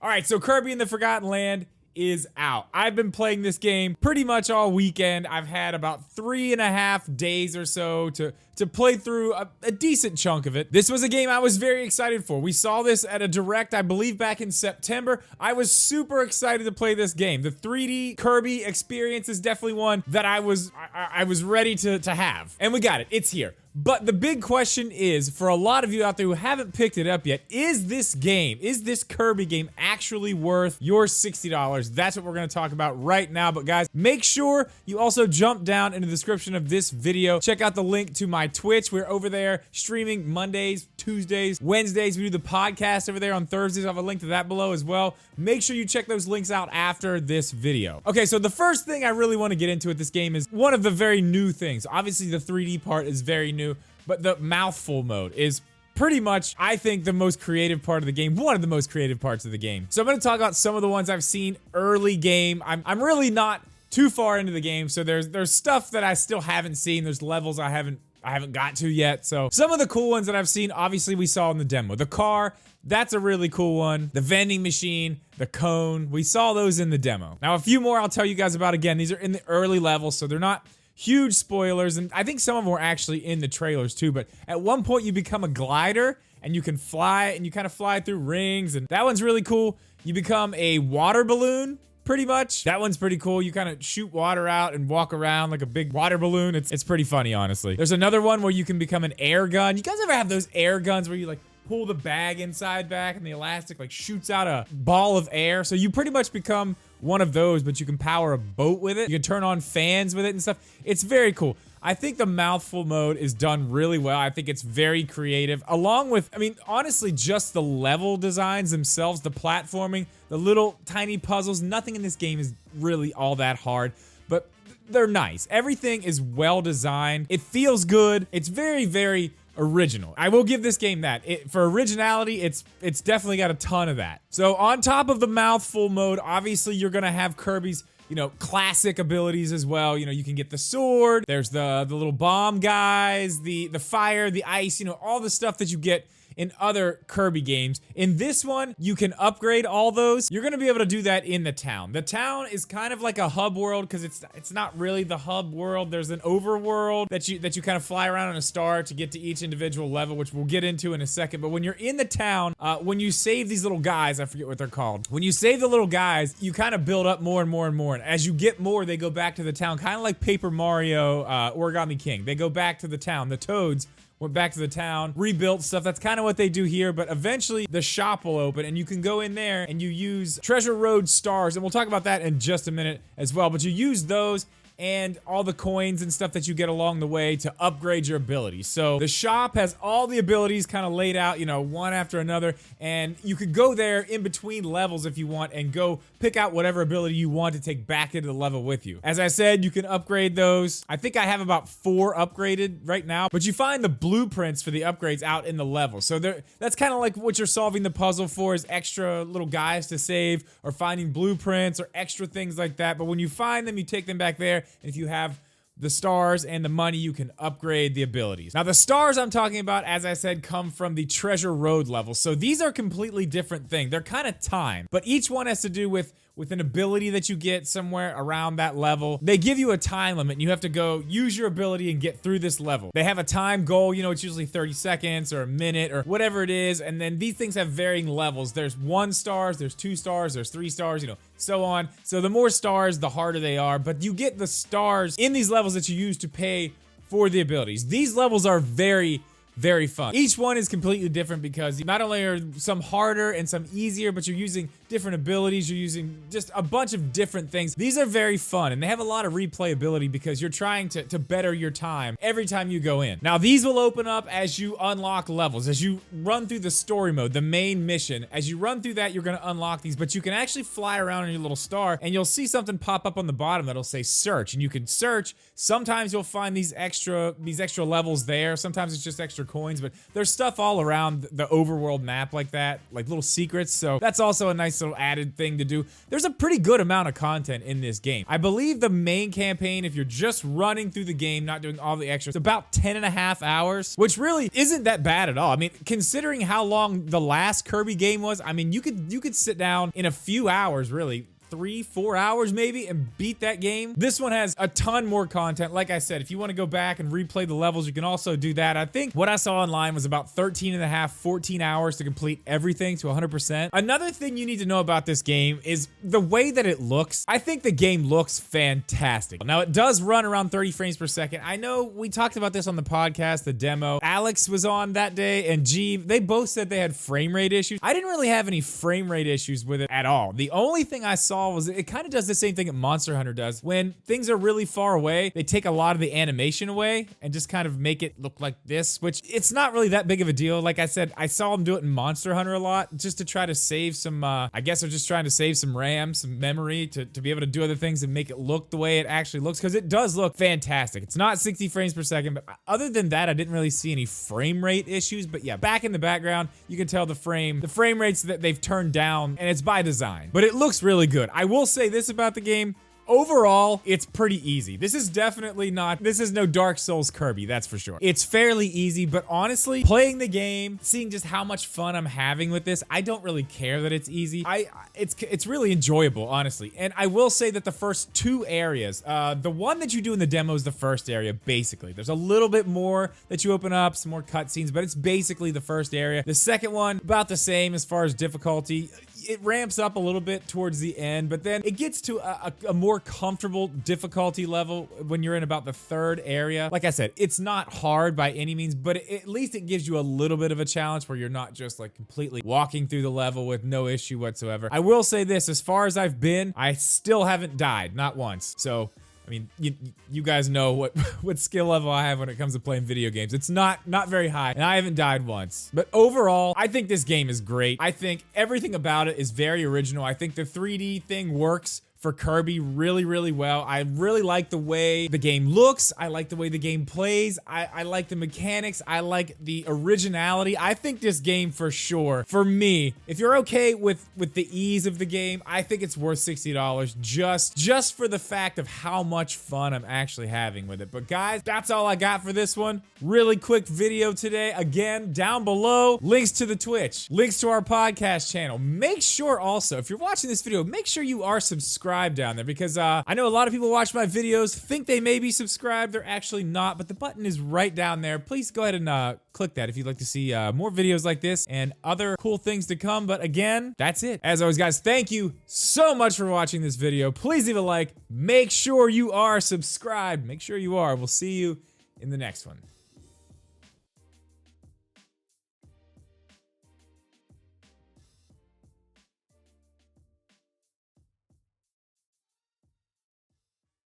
All right, so Kirby in the Forgotten Land is out. I've been playing this game pretty much all weekend. I've had about 3.5 days or so to play through a decent chunk of it. This was a game I was very excited for. We saw this at a direct, I believe, back in September. I was super excited to play this game. The 3D Kirby experience is definitely one that I was ready to have. And we got it. It's here. But the big question is, for a lot of you out there who haven't picked it up yet, is this Kirby game actually worth your $60? That's what we're going to talk about right now. But guys, make sure you also jump down in the description of this video. Check out the link to my Twitch. We're over there streaming Mondays, Tuesdays, Wednesdays. We do the podcast over there on Thursdays. I have a link to that below as well. Make sure you check those links out after this video. Okay, so the first thing I really want to get into with this game is one of the very new things. Obviously, the 3D part is very new, but the mouthful mode is pretty much, I think, the most creative part of the game, one of the most creative parts of the game. So I'm going to talk about some of the ones I've seen early game. I'm really not too far into the game, so there's stuff that I still haven't seen. There's levels I haven't got to yet. So some of the cool ones that I've seen, obviously we saw in the demo. The car, that's a really cool one. The vending machine, the cone, we saw those in the demo. Now a few more I'll tell you guys about. Again, these are in the early levels, so they're not huge spoilers, and I think some of them were actually in the trailers too. But at one point you become a glider and you can fly, and you kind of fly through rings, and that one's really cool. You become a water balloon, pretty much. That one's pretty cool. You kind of shoot water out and walk around like a big water balloon. It's pretty funny, honestly. There's another one where you can become an air gun. You guys ever have those air guns where you like pull the bag inside back and the elastic like shoots out a ball of air? So you pretty much become one of those, but you can power a boat with it. You can turn on fans with it and stuff. It's very cool. I think the mouthful mode is done really well. I think it's very creative, along with, I mean, honestly, just the level designs themselves, the platforming, the little tiny puzzles. Nothing in this game is really all that hard, but they're nice. Everything is well designed. It feels good. It's very, very original. I will give this game that. For originality, it's definitely got a ton of that. So on top of the mouthful mode, obviously you're gonna have Kirby's, you know, classic abilities as well. You know, you can get the sword, there's the little bomb guys, the fire, the ice, you know, all the stuff that you get in other Kirby games. In this one, you can upgrade all those. You're gonna be able to do that in the town. The town is kind of like a hub world, because it's not really the hub world. There's an overworld that you kind of fly around on a star to get to each individual level, which we'll get into in a second. But when you're in the town, when you save these little guys, I forget what they're called. When you save the little guys, you kind of build up more and more and more. And as you get more, they go back to the town, kind of like Paper Mario, Origami King. They go back to the town. The Toads went back to the town, rebuilt stuff. That's kind of what they do here, but eventually the shop will open and you can go in there and you use Treasure Road stars, and we'll talk about that in just a minute as well, but you use those and all the coins and stuff that you get along the way to upgrade your abilities. So the shop has all the abilities kind of laid out, you know, one after another, and you could go there in between levels if you want and go pick out whatever ability you want to take back into the level with you. As I said, you can upgrade those. I think I have about 4 upgraded right now, but you find the blueprints for the upgrades out in the level. So that's kind of like what you're solving the puzzle for, is extra little guys to save or finding blueprints or extra things like that. But when you find them, you take them back there. And if you have the stars and the money, you can upgrade the abilities. Now, the stars I'm talking about, as I said, come from the Treasure Road level. So these are completely different things. They're kind of timed, but each one has to do with an ability that you get somewhere around that level. They give you a time limit and you have to go use your ability and get through this level. They have a time goal, you know, it's usually 30 seconds or a minute or whatever it is. And then these things have varying levels. There's 1 stars, there's 2 stars, there's 3 stars, you know, so on. So the more stars, the harder they are, but you get the stars in these levels that you use to pay for the abilities. These levels are very, very fun. Each one is completely different because not only are some harder and some easier, but you're using different abilities, you're using just a bunch of different things. These are very fun, and they have a lot of replayability because you're trying to better your time every time you go in. Now, these will open up as you unlock levels, as you run through the story mode, the main mission. As you run through that, you're gonna unlock these, but you can actually fly around on your little star, and you'll see something pop up on the bottom that'll say search, and you can search. Sometimes you'll find these extra levels there. Sometimes it's just extra extra coins, but there's stuff all around the overworld map like that, like little secrets, so that's also a nice little added thing to do. There's a pretty good amount of content in this game. I believe the main campaign, if you're just running through the game, not doing all the extras, it's about 10.5 hours, which really isn't that bad at all. I mean, considering how long the last Kirby game was, I mean, you could sit down in a few hours, really, 3-4 hours maybe, and beat that game. This one has a ton more content. Like I said, if you want to go back and replay the levels, you can also do that. I think what I saw online was about 13.5, 14 hours to complete everything to 100%. Another thing you need to know about this game is the way that it looks. I think the game looks fantastic. Now, it does run around 30 frames per second. I know we talked about this on the podcast, the demo. Alex was on that day, and Jeeve, they both said they had frame rate issues. I didn't really have any frame rate issues with it at all. The only thing I saw was it kind of does the same thing that Monster Hunter does. When things are really far away, they take a lot of the animation away and just kind of make it look like this, which it's not really that big of a deal. Like I said, I saw them do it in Monster Hunter a lot just to try to save some, I guess they're just trying to save some RAM, some memory to be able to do other things and make it look the way it actually looks, because it does look fantastic. It's not 60 frames per second, but other than that, I didn't really see any frame rate issues. But yeah, back in the background, you can tell the frame rates that they've turned down, and it's by design, but it looks really good. I will say this about the game. Overall, it's pretty easy. This is no Dark Souls Kirby, that's for sure. It's fairly easy, but honestly, playing the game, seeing just how much fun I'm having with this, I don't really care that it's easy. It's really enjoyable, honestly. And I will say that the first two areas, the one that you do in the demo is the first area, basically. There's a little bit more that you open up, some more cutscenes, but it's basically the first area. The second one, about the same as far as difficulty. It ramps up a little bit towards the end, but then it gets to a more comfortable difficulty level when you're in about the third area. Like I said, it's not hard by any means, but at least it gives you a little bit of a challenge where you're not just like completely walking through the level with no issue whatsoever. I will say this, as far as I've been, I still haven't died, not once. So I mean, you guys know what skill level I have when it comes to playing video games. It's not very high, and I haven't died once. But overall, I think this game is great. I think everything about it is very original. I think the 3D thing works for Kirby really, really well. I really like the way the game looks. I like the way the game plays. I like the mechanics. I like the originality. I think this game for sure, for me, if you're okay with the ease of the game, I think it's worth $60 just for the fact of how much fun I'm actually having with it. But guys, that's all I got for this one. Really quick video today. Again, down below, links to the Twitch, links to our podcast channel. Make sure also, if you're watching this video, make sure you are subscribed down there, because I know a lot of people watch my videos, think they may be subscribed, they're actually not, but the button is right down there. Please go ahead and click that if you'd like to see more videos like this and other cool things to come. But again, that's it. As always, guys, thank you so much for watching this video. Please leave a like. Make sure you are subscribed. Make sure you are. We'll see you in the next one.